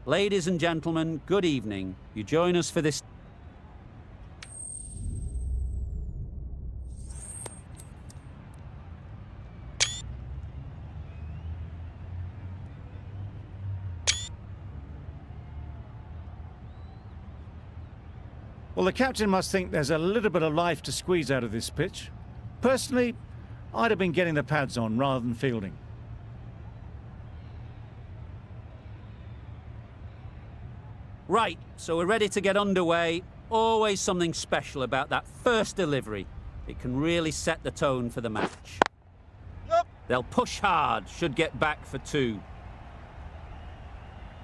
Ladies and gentlemen, good evening. You join us for this... Well, the captain must think there's a little bit of life to squeeze out of this pitch. Personally, I'd have been getting the pads on rather than fielding. Right, so we're ready to get underway. Always something special about that first delivery. It can really set the tone for the match. Yep. They'll push hard, should get back for 2.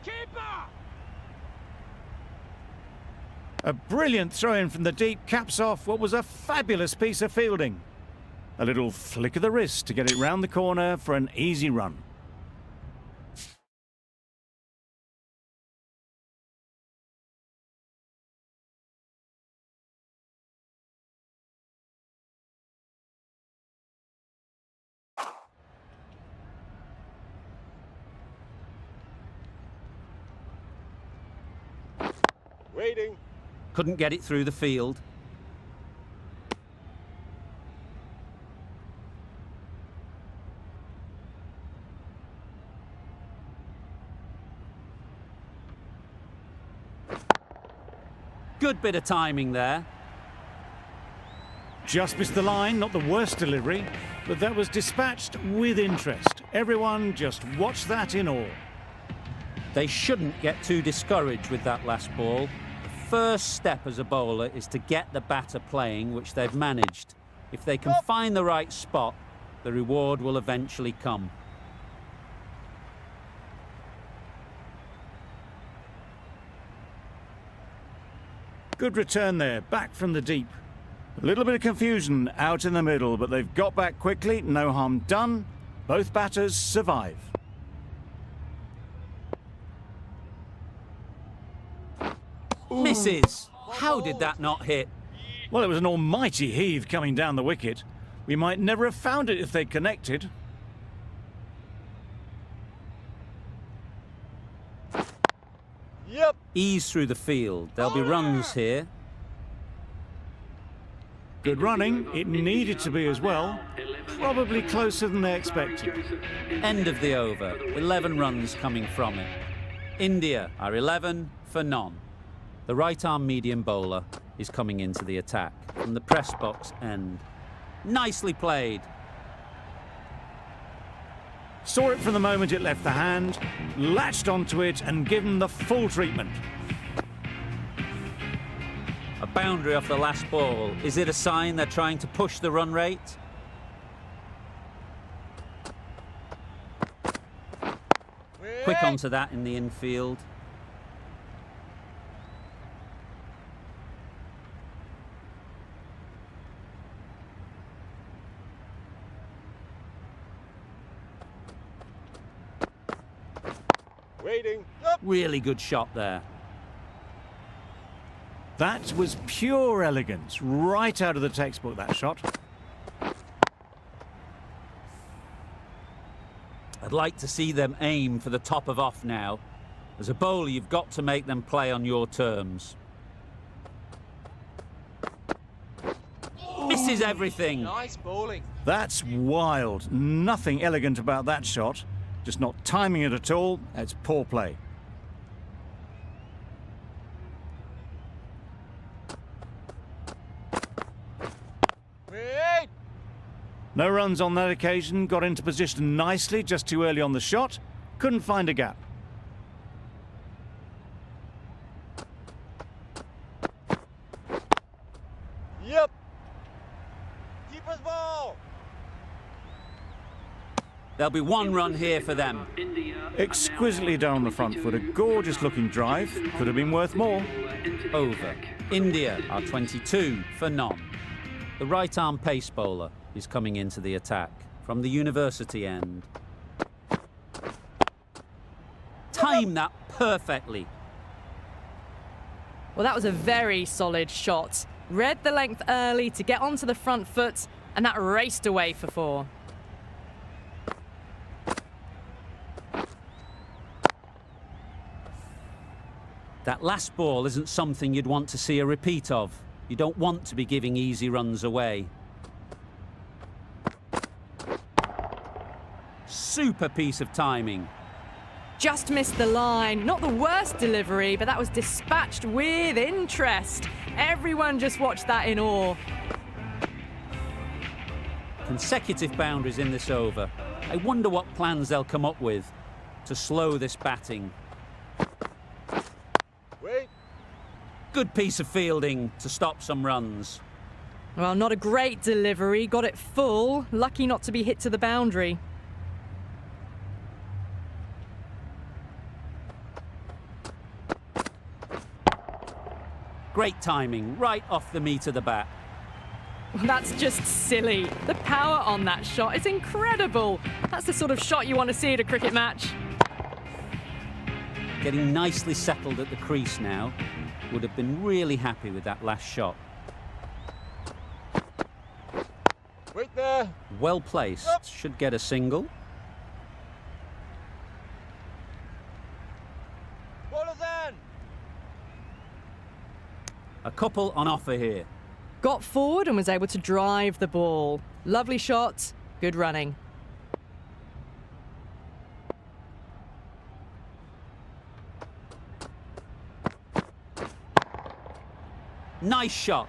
Keeper! A brilliant throw-in from the deep caps off what was a fabulous piece of fielding. A little flick of the wrist to get it round the corner for an easy run. Waiting. Couldn't get it through the field. Good bit of timing there. Just missed the line, not the worst delivery, but that was dispatched with interest. Everyone just watched that in awe. They shouldn't get too discouraged with that last ball. The first step as a bowler is to get the batter playing, which they've managed. If they can find the right spot, the reward will eventually come. Good return there, back from the deep. A little bit of confusion out in the middle, but they've got back quickly, no harm done. Both batters survive. Misses! How did that not hit? Well, it was an almighty heave coming down the wicket. We might never have found it if they'd connected. Yep. Ease through the field. There'll be runs here. Good running. It needed to be as well. Probably closer than they expected. End of the over. 11 runs coming from it. India are 11 for none. The right-arm medium bowler is coming into the attack from the press box end. Nicely played. Saw it from the moment it left the hand, latched onto it and given the full treatment. A boundary off the last ball. Is it a sign they're trying to push the run rate? Quick onto that in the infield. Waiting. Yep. Really good shot there. That was pure elegance, right out of the textbook, that shot. I'd like to see them aim for the top of off now. As a bowler, you've got to make them play on your terms. Misses everything. Nice bowling. That's wild. Nothing elegant about that shot. Just not timing it at all. That's poor play. Wait. No runs on that occasion. Got into position nicely, just too early on the shot. Couldn't find a gap. Yep. Keeper's ball. There'll be 1 run here for them. Exquisitely done on the front foot. A gorgeous looking drive. Could have been worth more. Over. India are 22 for none. The right-arm pace bowler is coming into the attack from the university end. Time that perfectly. Well, that was a very solid shot. Read the length early to get onto the front foot, and that raced away for 4. That last ball isn't something you'd want to see a repeat of. You don't want to be giving easy runs away. Super piece of timing. Just missed the line. Not the worst delivery, but that was dispatched with interest. Everyone just watched that in awe. Consecutive boundaries in this over. I wonder what plans they'll come up with to slow this batting. Wait. Good piece of fielding to stop some runs. Well, not a great delivery. Got it full. Lucky not to be hit to the boundary. Great timing, right off the meat of the bat. That's just silly. The power on that shot is incredible. That's the sort of shot you want to see at a cricket match. Getting nicely settled at the crease now. Would have been really happy with that last shot. Wait there. Well placed. Yep. Should get a single. Bowler's in. A couple on offer here. Got forward and was able to drive the ball. Lovely shot, good running. Nice shot.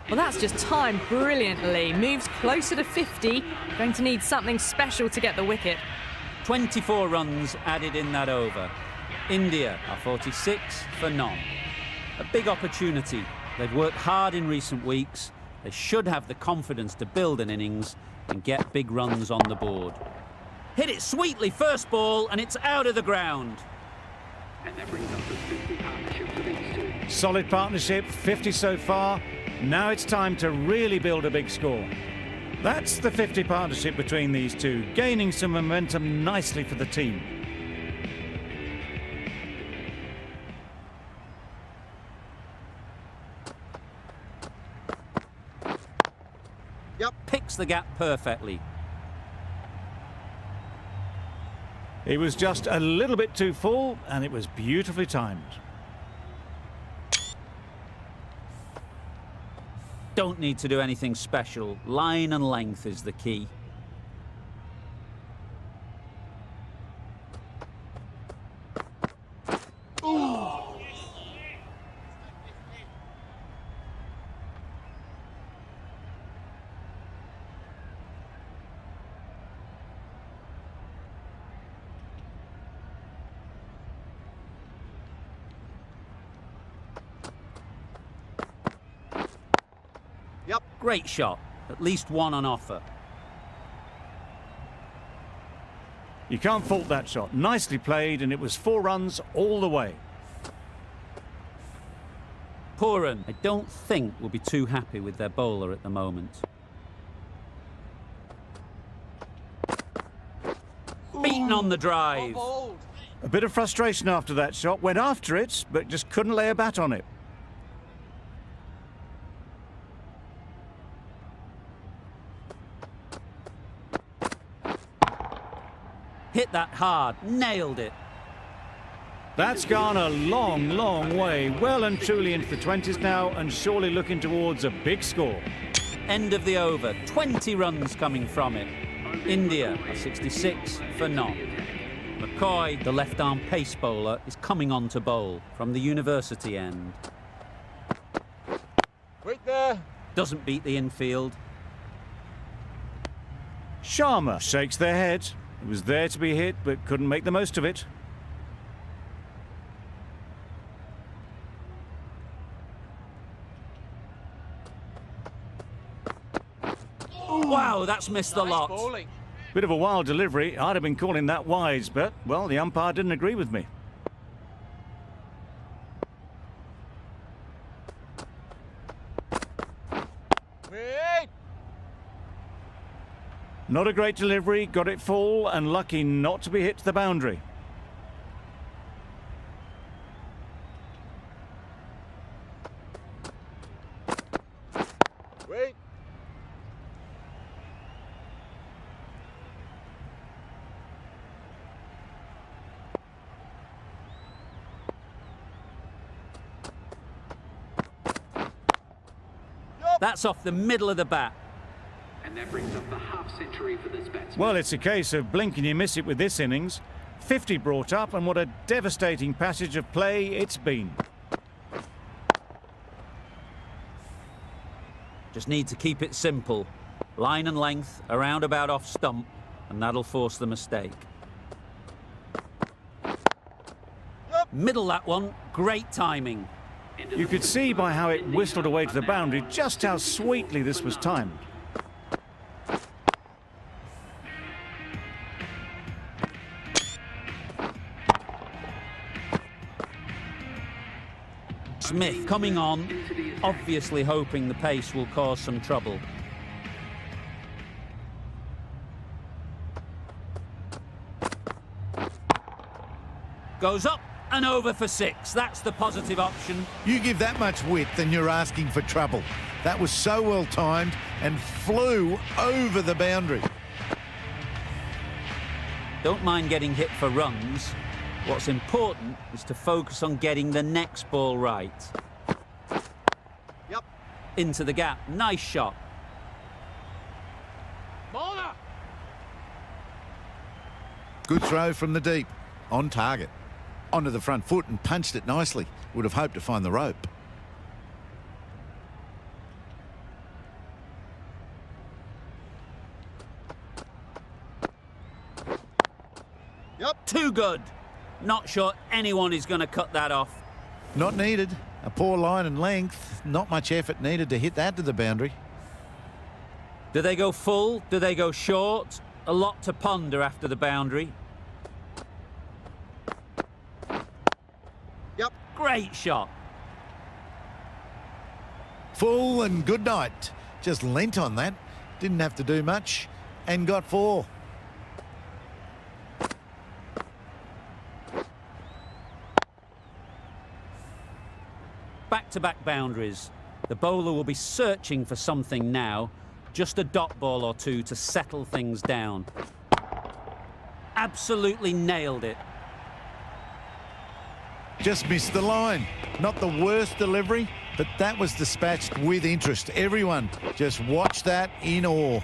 Well, that's just timed brilliantly. Moves closer to 50. Going to need something special to get the wicket. 24 runs added in that over. India are 46 for none. A big opportunity. They've worked hard in recent weeks. They should have the confidence to build an innings and get big runs on the board. Hit it sweetly first ball and it's out of the ground. And that brings up the 50 partnership for these two. Solid partnership, 50 so far. Now it's time to really build a big score. That's the 50 partnership between these two, gaining some momentum nicely for the team. Picks the gap perfectly. He was just a little bit too full, and it was beautifully timed. Don't need to do anything special. Line and length is the key. Yep. Great shot. At least one on offer. You can't fault that shot. Nicely played, and it was 4 runs all the way. Pooran, I don't think will be too happy with their bowler at the moment. Beaten on the drive. Bowled. A bit of frustration after that shot. Went after it, but just couldn't lay a bat on it. Hit that hard. Nailed it. That's gone a long, long way. Well and truly into the 20s now, and surely looking towards a big score. End of the over. 20 runs coming from it. India are 66 for none. McCoy, the left-arm pace bowler, is coming on to bowl from the university end. Wait there. Doesn't beat the infield. Sharma shakes their head. It was there to be hit, but couldn't make the most of it. Wow, that's missed the Nice lot. bowling. Bit of a wild delivery. I'd have been calling that wise, but, well, the umpire didn't agree with me. Wait. Not a great delivery, got it full, and lucky not to be hit to the boundary. Wait. That's off the middle of the bat. And that brings up the half-century for this batsman. Well, it's a case of blink and you miss it with this innings. 50 brought up, and what a devastating passage of play it's been. Just need to keep it simple. Line and length, around about off stump, and that'll force the mistake. Middle that one, great timing. You could see by how it whistled away to the boundary just how sweetly this was timed. Smith coming on, obviously hoping the pace will cause some trouble. Goes up and over for 6. That's the positive option. You give that much width and you're asking for trouble. That was so well timed and flew over the boundary. Don't mind getting hit for runs. What's important is to focus on getting the next ball right. Yep. Into the gap. Nice shot. Bowler. Good throw from the deep. On target. Onto the front foot and punched it nicely. Would have hoped to find the rope. Yep. Too good. Not sure anyone is going to cut that off. Not needed. A poor line and length. Not much effort needed to hit that to the boundary. Do they go full? Do they go short? A lot to ponder after the boundary. Yep. Great shot. Full and good night. Just leant on that. Didn't have to do much. And got 4. Back-to-back boundaries. The bowler will be searching for something now. Just a dot ball or two to settle things down. Absolutely nailed it. Just missed the line. Not the worst delivery, but that was dispatched with interest. Everyone just watched that in awe.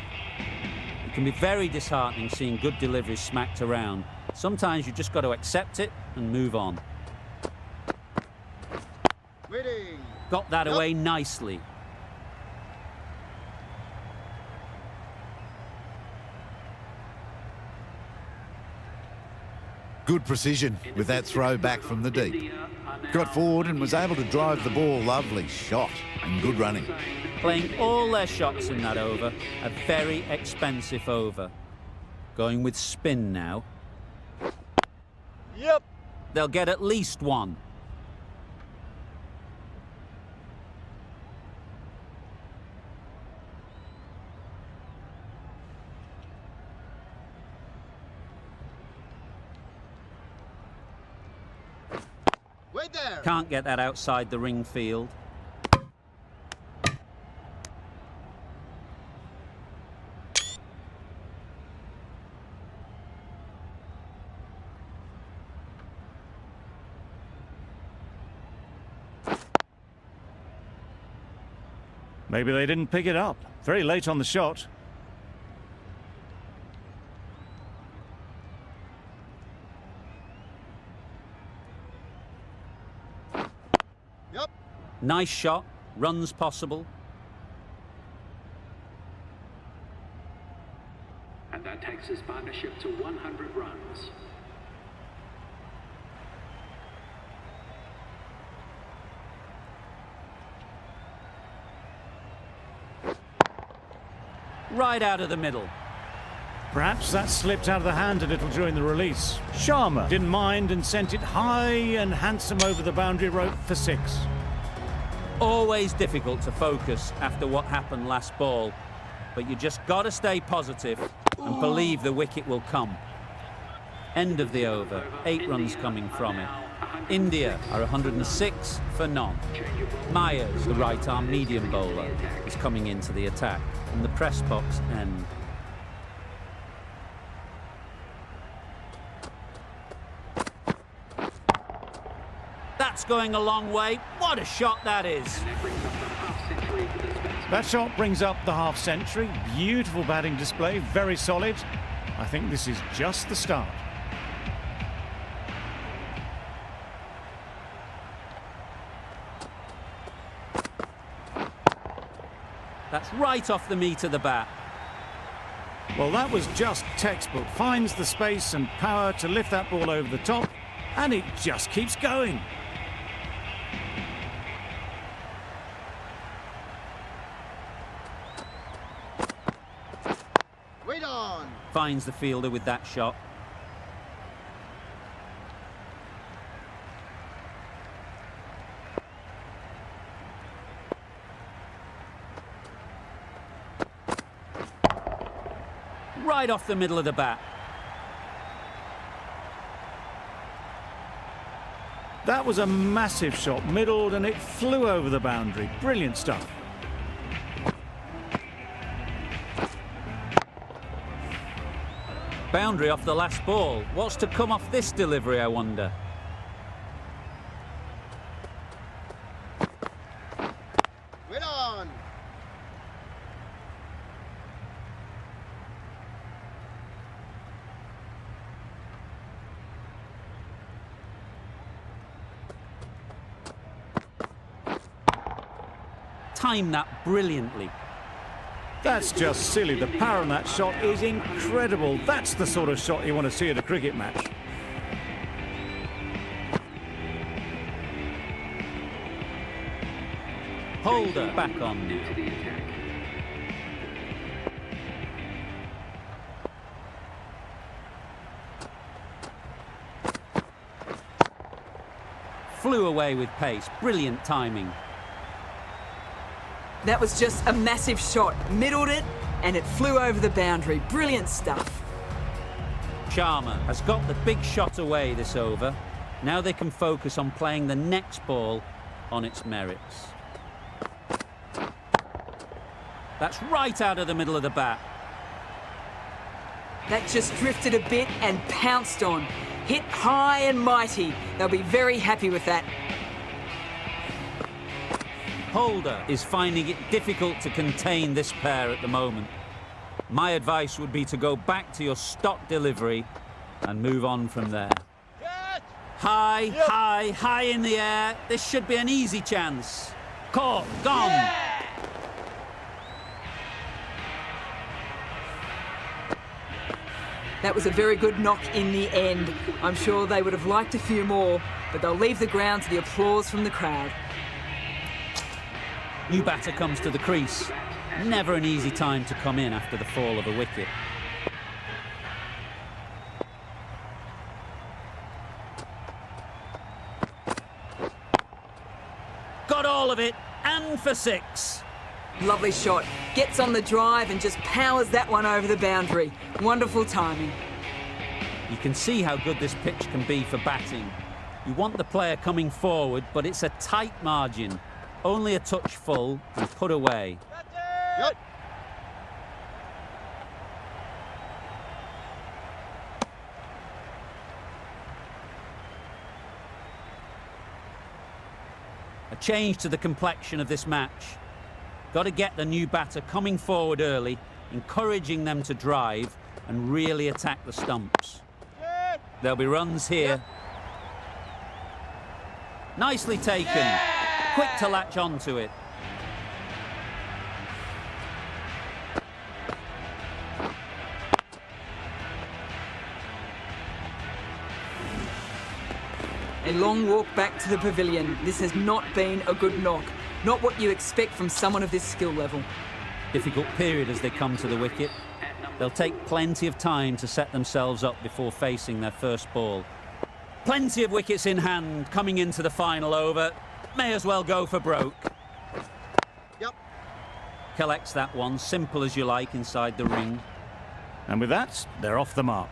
It can be very disheartening seeing good deliveries smacked around. Sometimes you just got to accept it and move on. Waiting. Got that away nicely. Good precision with that throw back from the deep. Got forward and was able to drive the ball. Lovely shot and good running. Playing all their shots in that over. A very expensive over. Going with spin now. Yep. They'll get at least one. Wait there. Can't get that outside the ring field. Maybe they didn't pick it up. Very late on the shot. Yep. Nice shot. Runs possible. And that takes his partnership to 100 runs. Right out of the middle. Perhaps that slipped out of the hand a little during the release. Sharma didn't mind and sent it high and handsome over the boundary rope for 6. Always difficult to focus after what happened last ball, but you just got to stay positive and believe the wicket will come. End of the over. 8 runs coming from it. India are 106 for none. Myers, the right-arm medium bowler, is coming into the attack from the press box end. That's going a long way. What a shot that is. And that brings up the half-century for this batsman. That shot brings up the half century. Beautiful batting display, very solid. I think this is just the start. That's right off the meat of the bat. Well, that was just textbook. Finds the space and power to lift that ball over the top, and it just keeps going. Wait on. Finds the fielder with that shot. Right off the middle of the bat. That was a massive shot, middled, and it flew over the boundary. Brilliant stuff. Boundary off the last ball. What's to come off this delivery, I wonder? Wait on. Timed that brilliantly. That's just silly. The power on that shot is incredible. That's the sort of shot you want to see at a cricket match. Holder back on now. Into the attack. Flew away with pace. Brilliant timing. That was just a massive shot. Middled it, and it flew over the boundary. Brilliant stuff. Sharma has got the big shot away this over. Now they can focus on playing the next ball on its merits. That's right out of the middle of the bat. That just drifted a bit and pounced on. Hit high and mighty. They'll be very happy with that. Holder is finding it difficult to contain this pair at the moment. My advice would be to go back to your stock delivery and move on from there. High, high, high in the air. This should be an easy chance. Caught, gone. That was a very good knock in the end. I'm sure they would have liked a few more, but they'll leave the ground to the applause from the crowd. New batter comes to the crease. Never an easy time to come in after the fall of a wicket. Got all of it, and for 6. Lovely shot. Gets on the drive and just powers that one over the boundary. Wonderful timing. You can see how good this pitch can be for batting. You want the player coming forward, but it's a tight margin. Only a touch full and put away. Yep. A change to the complexion of this match. Got to get the new batter coming forward early, encouraging them to drive and really attack the stumps. There'll be runs here. Nicely taken. Quick to latch onto it. A long walk back to the pavilion. This has not been a good knock. Not what you expect from someone of this skill level. Difficult period as they come to the wicket. They'll take plenty of time to set themselves up before facing their first ball. Plenty of wickets in hand coming into the final over. May as well go for broke. Yep. Collects that one, simple as you like, inside the ring. And with that, they're off the mark.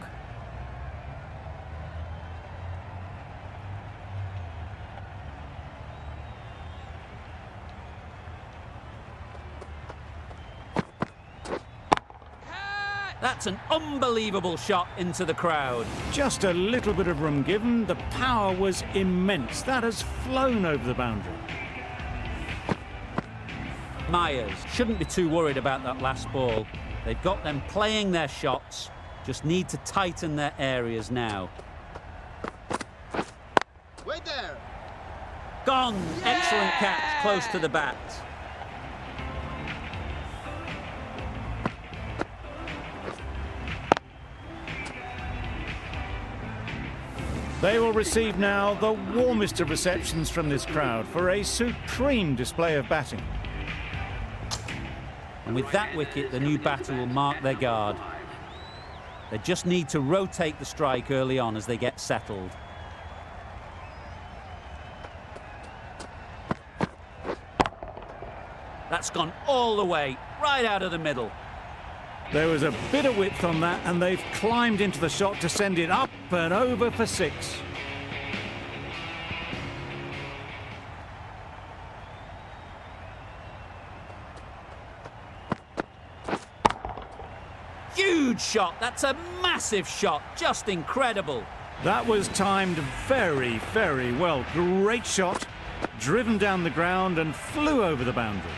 That's an unbelievable shot into the crowd. Just a little bit of room given. The power was immense. That has flown over the boundary. Myers shouldn't be too worried about that last ball. They've got them playing their shots, just need to tighten their areas now. Wait there. Gone! Excellent catch, close to the bat. They will receive now the warmest of receptions from this crowd for a supreme display of batting. And with that wicket, the new batter will mark their guard. They just need to rotate the strike early on as they get settled. That's gone all the way, right out of the middle. There was a bit of width on that, and they've climbed into the shot to send it up and over for 6. Huge shot, that's a massive shot, just incredible. That was timed very, very well. Great shot, driven down the ground and flew over the boundary.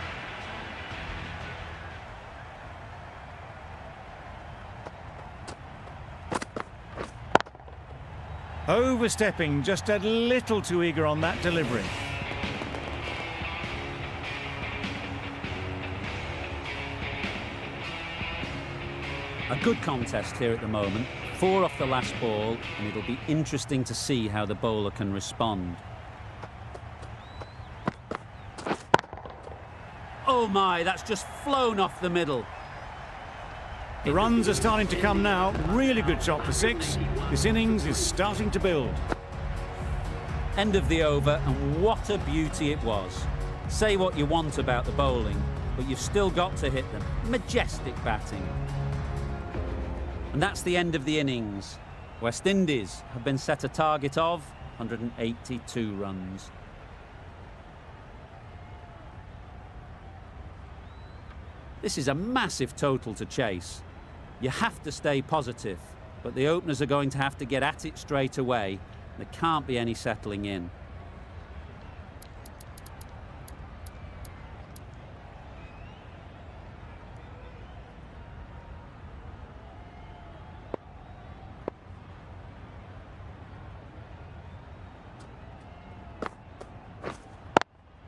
Overstepping, just a little too eager on that delivery. A good contest here at the moment. 4 off the last ball, and it'll be interesting to see how the bowler can respond. Oh my, that's just flown off the middle. The runs are starting to come now. Really good shot for 6. This innings is starting to build. End of the over, and what a beauty it was. Say what you want about the bowling, but you've still got to hit them. Majestic batting. And that's the end of the innings. West Indies have been set a target of 182 runs. This is a massive total to chase. You have to stay positive, but the openers are going to have to get at it straight away. There can't be any settling in.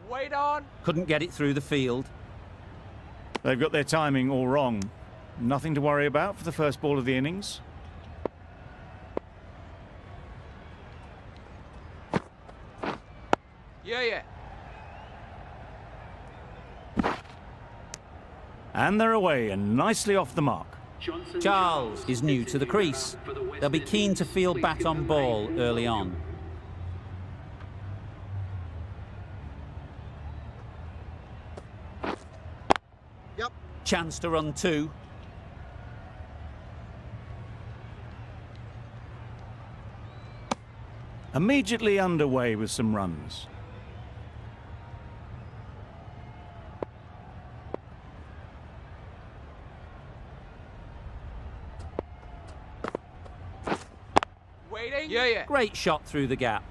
Wait on. Couldn't get it through the field. They've got their timing all wrong. Nothing to worry about for the first ball of the innings. Yeah. And they're away and nicely off the mark. Charles is new to the crease. They'll be keen to field bat on ball early on. Yep. Chance to run 2. Immediately underway with some runs. Waiting. Yeah. Great shot through the gap.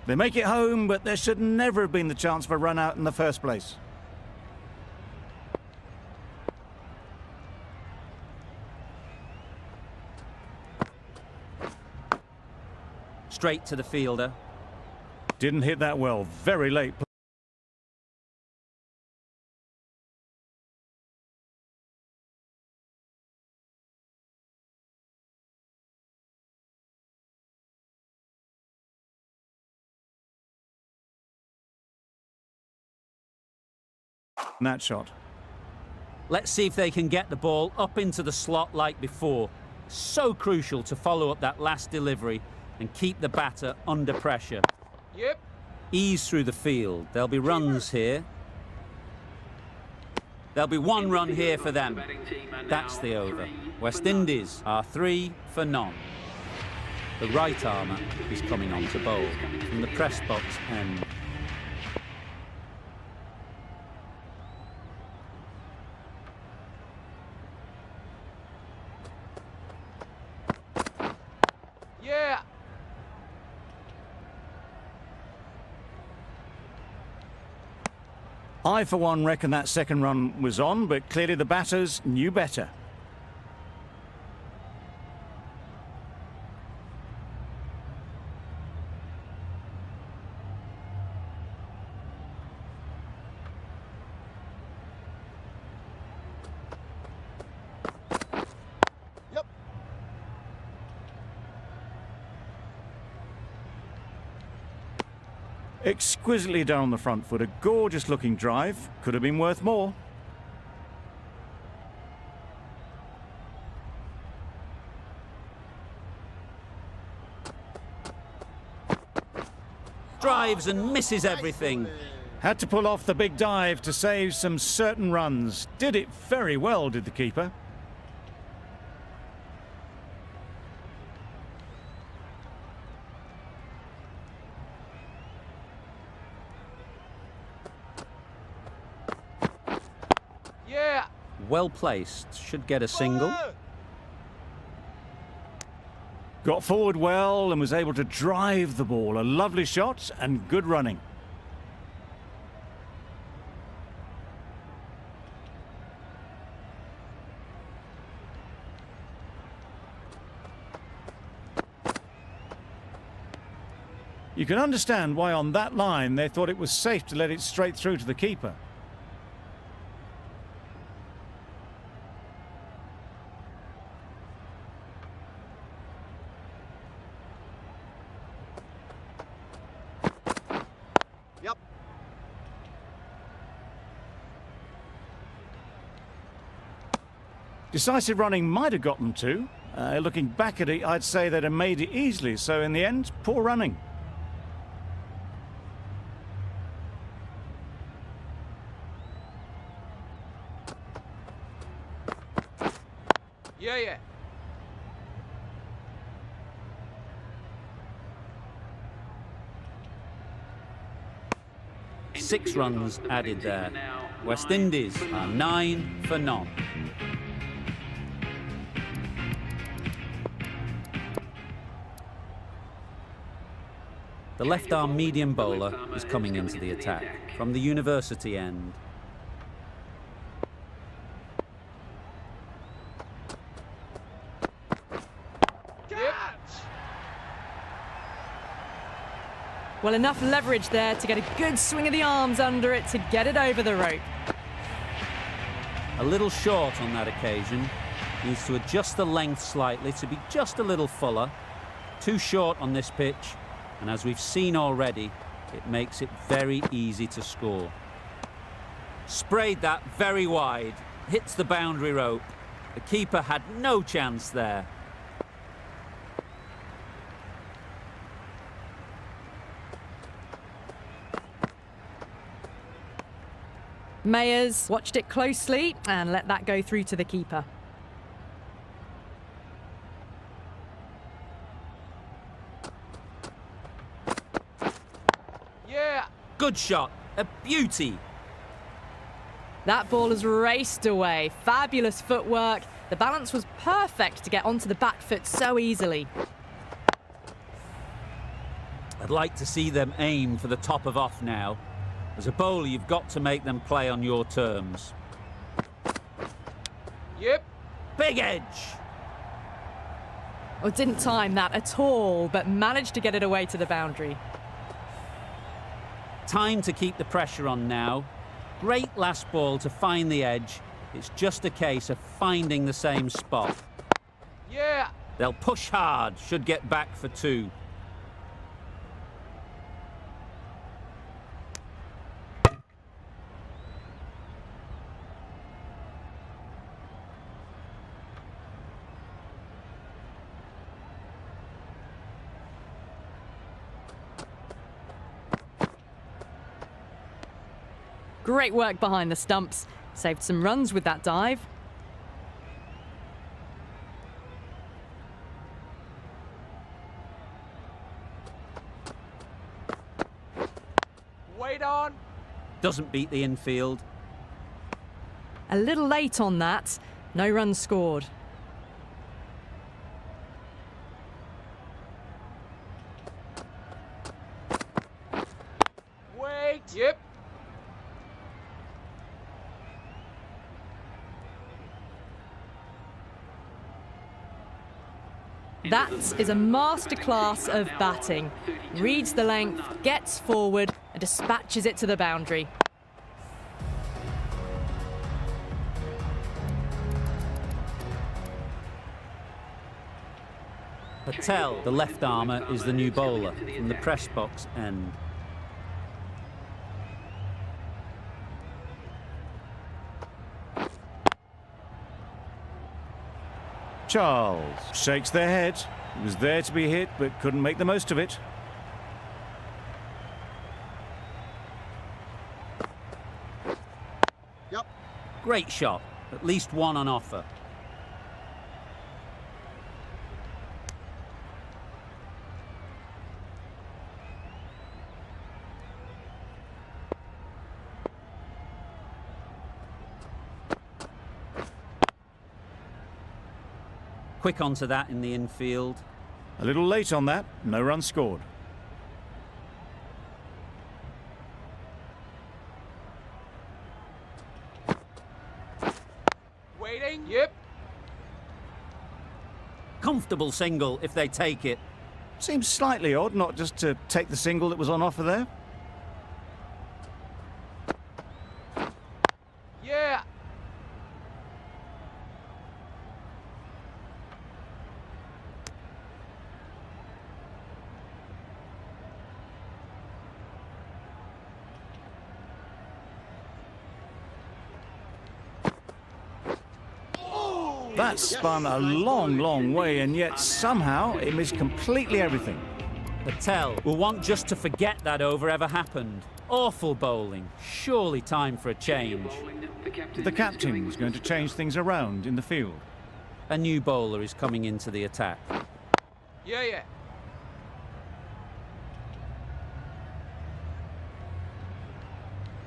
They make it home, but there should never have been the chance for a run out in the first place. Straight to the fielder. Didn't hit that well. Very late. That shot. Let's see if they can get the ball up into the slot like before. So crucial to follow up that last delivery and keep the batter under pressure. Yep. Ease through the field. There'll be runs here. There'll be 1 run here for them. That's the over. West Indies are 3 for none. The right armour is coming on to bowl from the press box end. Yeah. I, for one, reckon that second run was on, but clearly the batters knew better. Yep. Exquisitely done on the front foot, a gorgeous looking drive. Could have been worth more. Drives and misses everything. Had to pull off the big dive to save some certain runs. Did it very well, did the keeper. Yeah. Well placed, should get a single. Follow. Got forward well and was able to drive the ball. A lovely shot and good running. You can understand why on that line they thought it was safe to let it straight through to the keeper. Yep. Decisive running might have got them to. Looking back at it, I'd say they'd have made it easily. So in the end, poor running. Yeah, yeah. Six runs added there. West Indies are 9 for none. The left-arm medium bowler is coming into the attack from the university end. Well, enough leverage there to get a good swing of the arms under it to get it over the rope. A little short on that occasion. Needs to adjust the length slightly to be just a little fuller. Too short on this pitch, and as we've seen already, it makes it very easy to score. Sprayed that very wide, hits the boundary rope. The keeper had no chance there. Mayers watched it closely and let that go through to the keeper. Yeah. Good shot, a beauty. That ball has raced away. Fabulous footwork. The balance was perfect to get onto the back foot so easily. I'd like to see them aim for the top of off now. As a bowler, you've got to make them play on your terms. Yep. Big edge. Well, didn't time that at all, but managed to get it away to the boundary. Time to keep the pressure on now. Great last ball to find the edge. It's just a case of finding the same spot. Yeah. They'll push hard, should get back for 2. Great work behind the stumps. Saved some runs with that dive. Wait on. Doesn't beat the infield. A little late on that. No runs scored. Wait. Yep. That is a masterclass of batting. Reads the length, gets forward, and dispatches it to the boundary. Patel, the left armour, is the new bowler from the press box end. Charles shakes their head. He was there to be hit, but couldn't make the most of it. Yep. Great shot, at least one on offer. Quick onto that in the infield. A little late on that, no run scored. Waiting. Yep. Comfortable single if they take it. Seems slightly odd not just to take the single that was on offer there. Yeah. That spun a long, long way, and yet somehow it missed completely everything. Patel will want just to forget that over ever happened. Awful bowling. Surely time for a change. The captain was going to change things around in the field. A new bowler is coming into the attack. Yeah, yeah.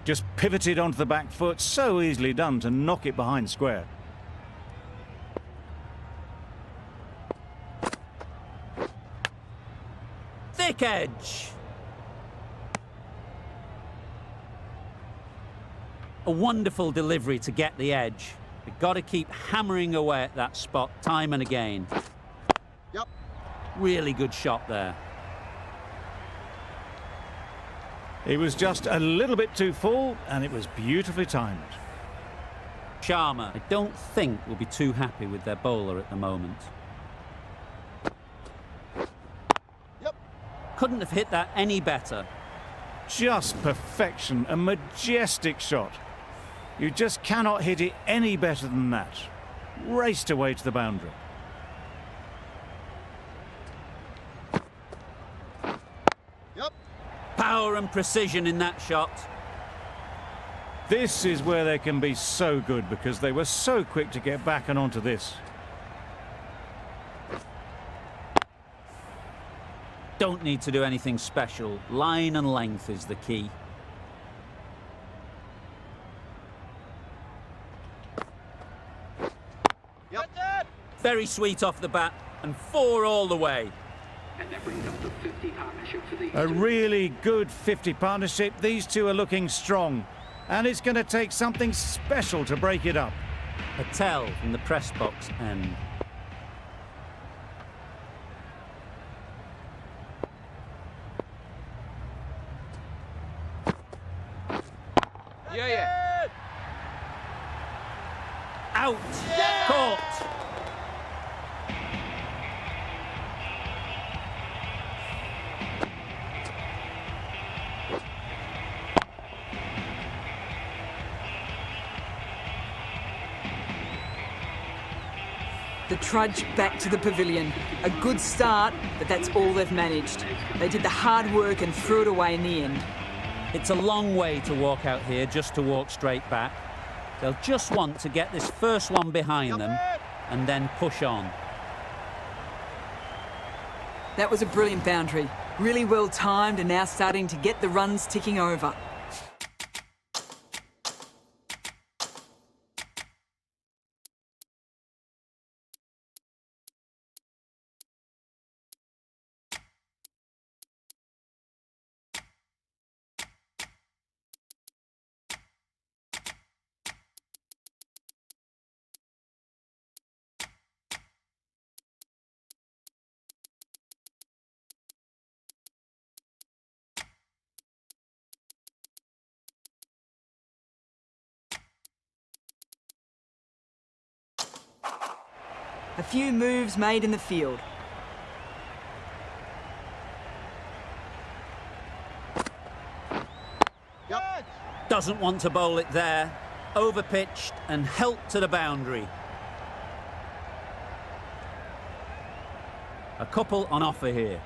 Just pivoted onto the back foot, so easily done to knock it behind square. Thick edge. A wonderful delivery to get the edge. We've got to keep hammering away at that spot time and again. Yep. Really good shot there. It was just a little bit too full, and it was beautifully timed. Sharma, I don't think will be too happy with their bowler at the moment. Yep. Couldn't have hit that any better. Just perfection, a majestic shot. You just cannot hit it any better than that. Raced away to the boundary. Yep. Power and precision in that shot. This is where they can be so good because they were so quick to get back and onto this. Don't need to do anything special. Line and length is the key. Yep. Very sweet off the bat and 4 all the way. And that brings up the 50 partnership for these A two. really good 50 partnership. These two are looking strong. And it's going to take something special to break it up. Patel from the press box end. Yeah, yeah. Out. Caught. The trudge back to the pavilion. A good start, but that's all they've managed. They did the hard work and threw it away in the end. It's a long way to walk out here just to walk straight back. They'll just want to get this first one behind them and then push on. That was a brilliant boundary. Really well timed and now starting to get the runs ticking over. A few moves made in the field. Yep. Doesn't want to bowl it there. Overpitched and helped to the boundary. A couple on offer here.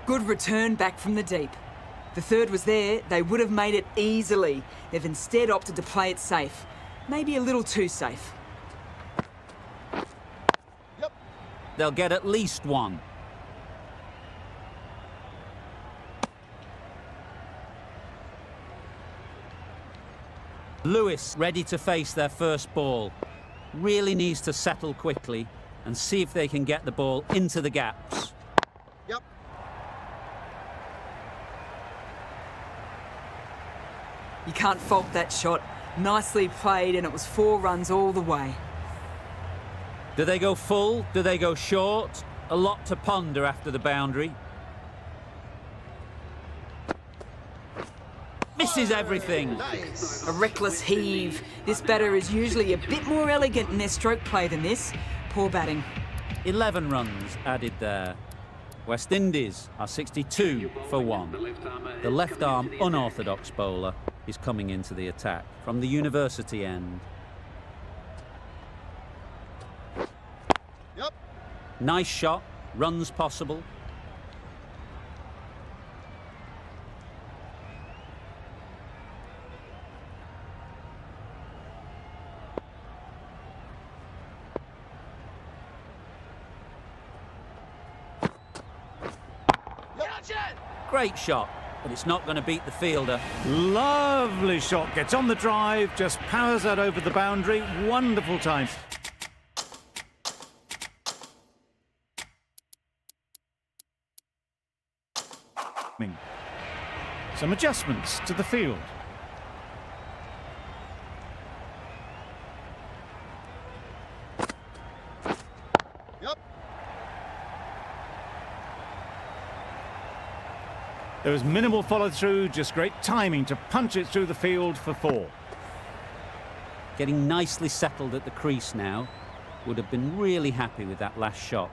Good return back from the deep. The third was there, they would have made it easily. They've instead opted to play it safe. Maybe a little too safe. Yep. They'll get at least one. Lewis ready to face their first ball. Really needs to settle quickly and see if they can get the ball into the gaps. Yep. You can't fault that shot. Nicely played, and it was 4 runs all the way. Do they go full? Do they go short? A lot to ponder after the boundary. Misses everything. Nice. A reckless heave. This batter is usually a bit more elegant in their stroke play than this. Poor batting. 11 runs added there. West Indies are 62 for 1. The left-arm unorthodox bowler is coming into the attack from the university end. Yep. Nice shot, runs possible. Great shot, but it's not going to beat the fielder. Lovely shot. Gets on the drive, just powers that over the boundary. Wonderful time. Some adjustments to the field. Yep. There was minimal follow-through, just great timing to punch it through the field for 4. Getting nicely settled at the crease now. Would have been really happy with that last shot.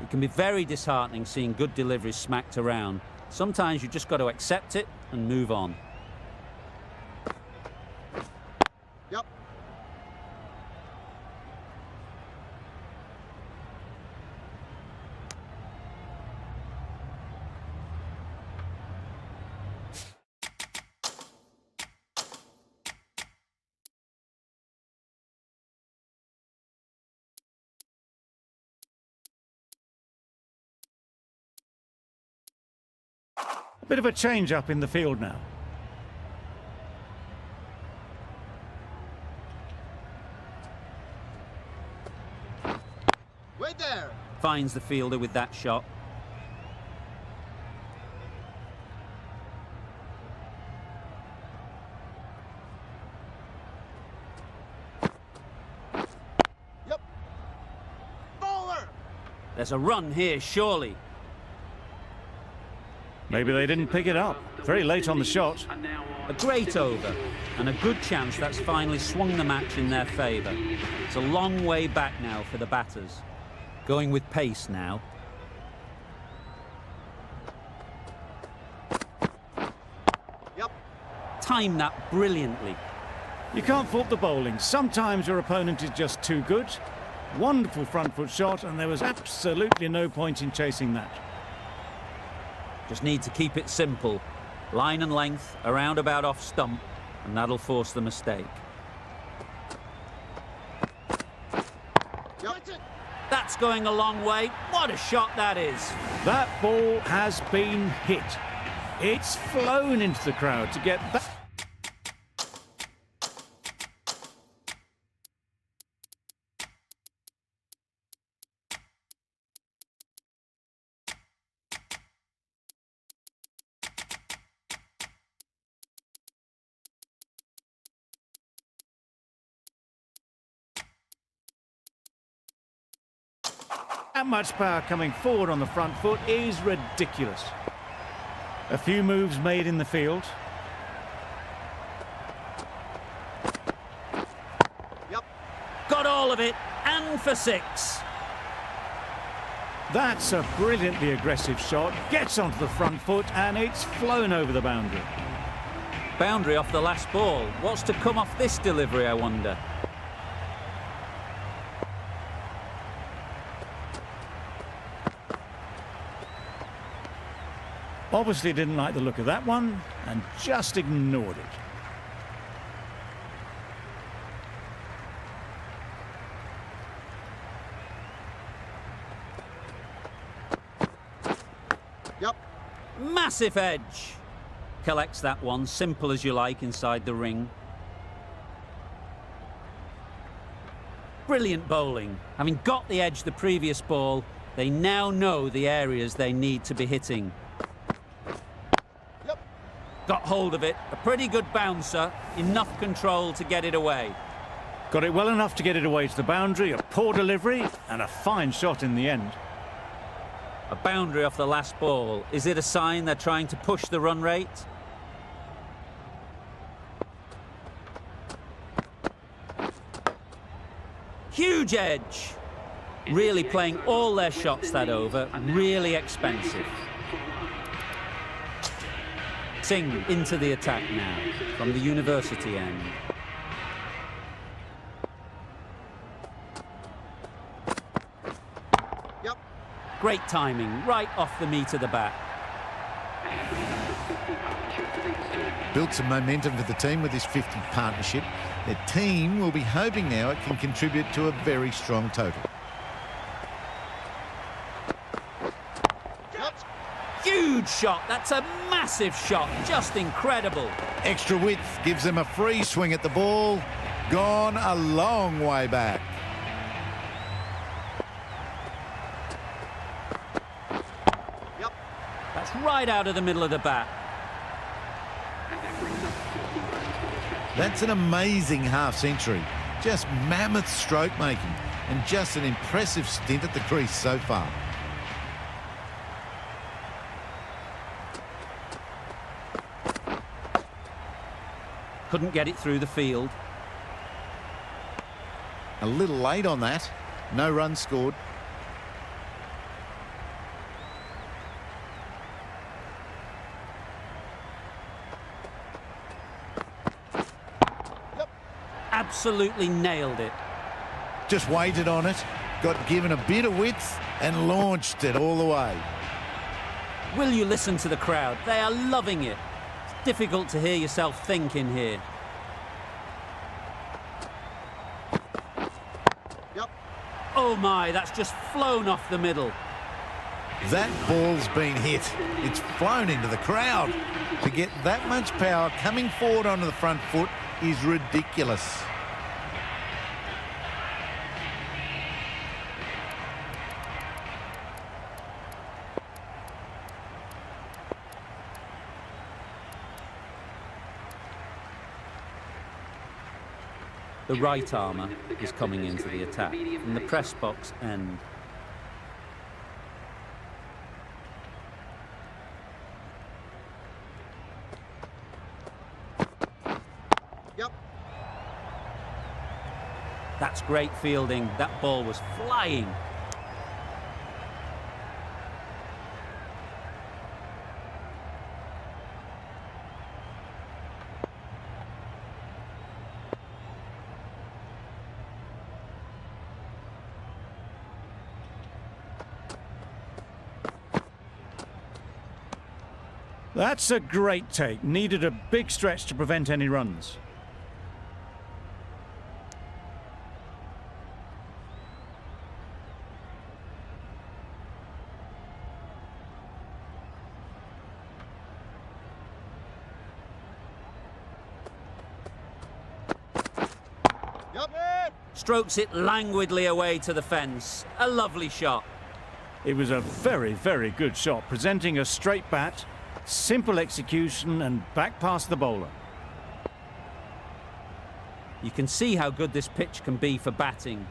It can be very disheartening seeing good deliveries smacked around. Sometimes you just got to accept it and move on. Yep. Bit of a change-up in the field now. Wait there. Finds the fielder with that shot. Yep. Bowler. There's a run here, surely. Maybe they didn't pick it up. Very late on the shot. A great over, and a good chance that's finally swung the match in their favour. It's a long way back now for the batters. Going with pace now. Yep. Timed that brilliantly. You can't fault the bowling. Sometimes your opponent is just too good. Wonderful front foot shot, and there was absolutely no point in chasing that. Just need to keep it simple. Line and length, around about off stump, and that'll force the mistake. Yep. That's going a long way. What a shot that is. That ball has been hit. It's flown into the crowd to get back. That much power coming forward on the front foot is ridiculous. A few moves made in the field. Got all control of it, and for 6. That's a brilliantly aggressive shot. Gets onto the front foot and it's flown over the boundary. Boundary off the last ball. What's to come off this delivery, I wonder? Obviously didn't like the look of that one and just ignored it. Yep. Massive edge. Collects that one, simple as you like, inside the ring. Brilliant bowling. Having got the edge the previous ball, they now know the areas they need to be hitting. Yep. Got hold of it. A pretty good bouncer. Enough control to get it away. Got it well enough to get it away to the boundary. A poor delivery and a fine shot in the end. A boundary off the last ball. Is it a sign they're trying to push the run rate? Huge edge. Really playing all their shots that over. Really expensive. Singh into the attack now from the university end. Yep. Great timing, right off the meat of the bat. Built some momentum for the team with this 50 partnership. Their team will be hoping now it can contribute to a very strong total. Yep. Huge shot. That's a massive shot. Just incredible. Extra width gives them a free swing at the ball. Gone a long way back. Yep. That's right out of the middle of the bat. That's an amazing half-century. Just mammoth stroke making and just an impressive stint at the crease so far. Couldn't get it through the field. A little late on that. No runs scored. Absolutely nailed it. Just waited on it, got given a bit of width and launched it all the way. Will you listen to the crowd? They are loving it. It's difficult to hear yourself think in here. Yep. Oh my, that's just flown off the middle. That ball's been hit. It's flown into the crowd. To get that much power coming forward onto the front foot is ridiculous. The right armour is coming into the attack from the press box end. Yep. That's great fielding. That ball was flying. That's a great take. Needed a big stretch to prevent any runs. Yep. Strokes it languidly away to the fence. A lovely shot. It was a very, very good shot, presenting a straight bat, simple execution and back past the bowler. You can see how good this pitch can be for batting.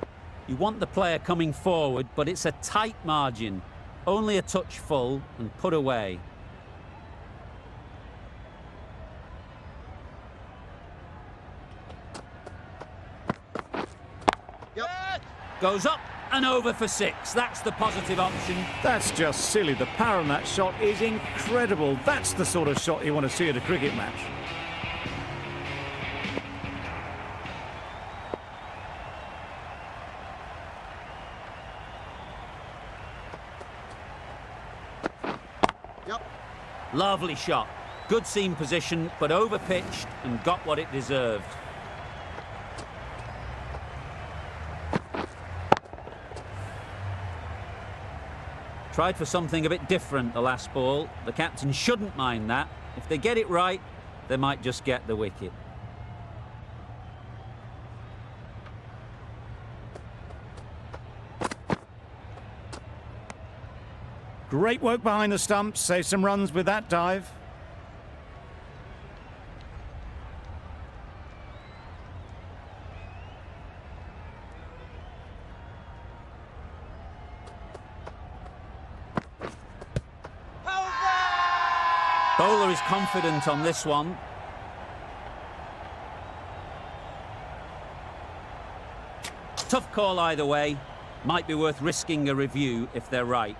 You want the player coming forward, but it's a tight margin. Only a touch full and put away. Yep. Goes up and over for 6. That's the positive option. That's just silly. The power on that shot is incredible. That's the sort of shot you want to see at a cricket match. Yep. Lovely shot. Good seam position, but over-pitched and got what it deserved. Tried for something a bit different the last ball. The captain shouldn't mind that. If they get it right, they might just get the wicket. Great work behind the stumps. Save some runs with that dive. Bowler is confident on this one. Tough call either way. Might be worth risking a review if they're right.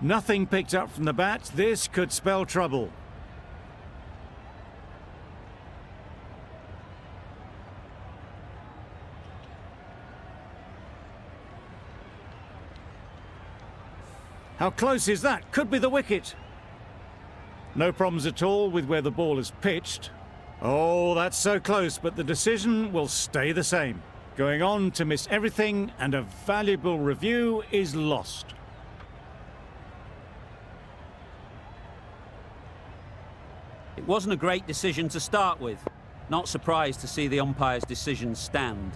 Nothing picked up from the bat. This could spell trouble. How close is that? Could be the wicket. No problems at all with where the ball is pitched. Oh, that's so close, but the decision will stay the same. Going on to miss everything, and a valuable review is lost. It wasn't a great decision to start with. Not surprised to see the umpire's decision stand.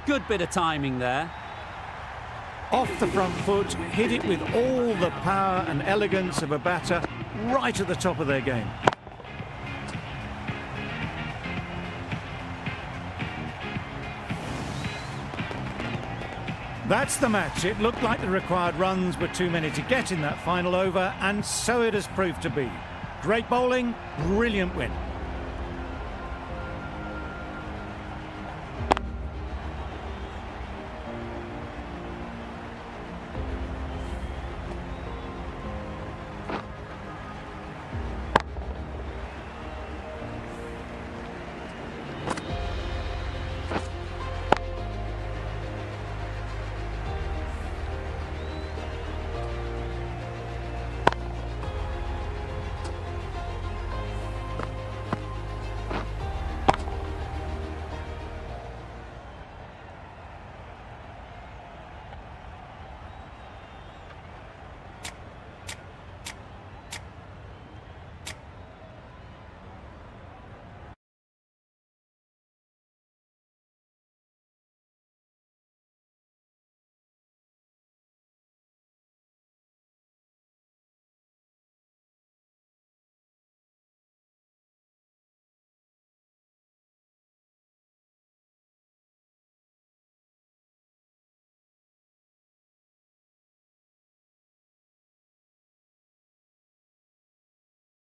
Good bit of timing there. Off the front foot, hit it with all the power and elegance of a batter, right at the top of their game. That's the match. It looked like the required runs were too many to get in that final over, and so it has proved to be. Great bowling, brilliant win.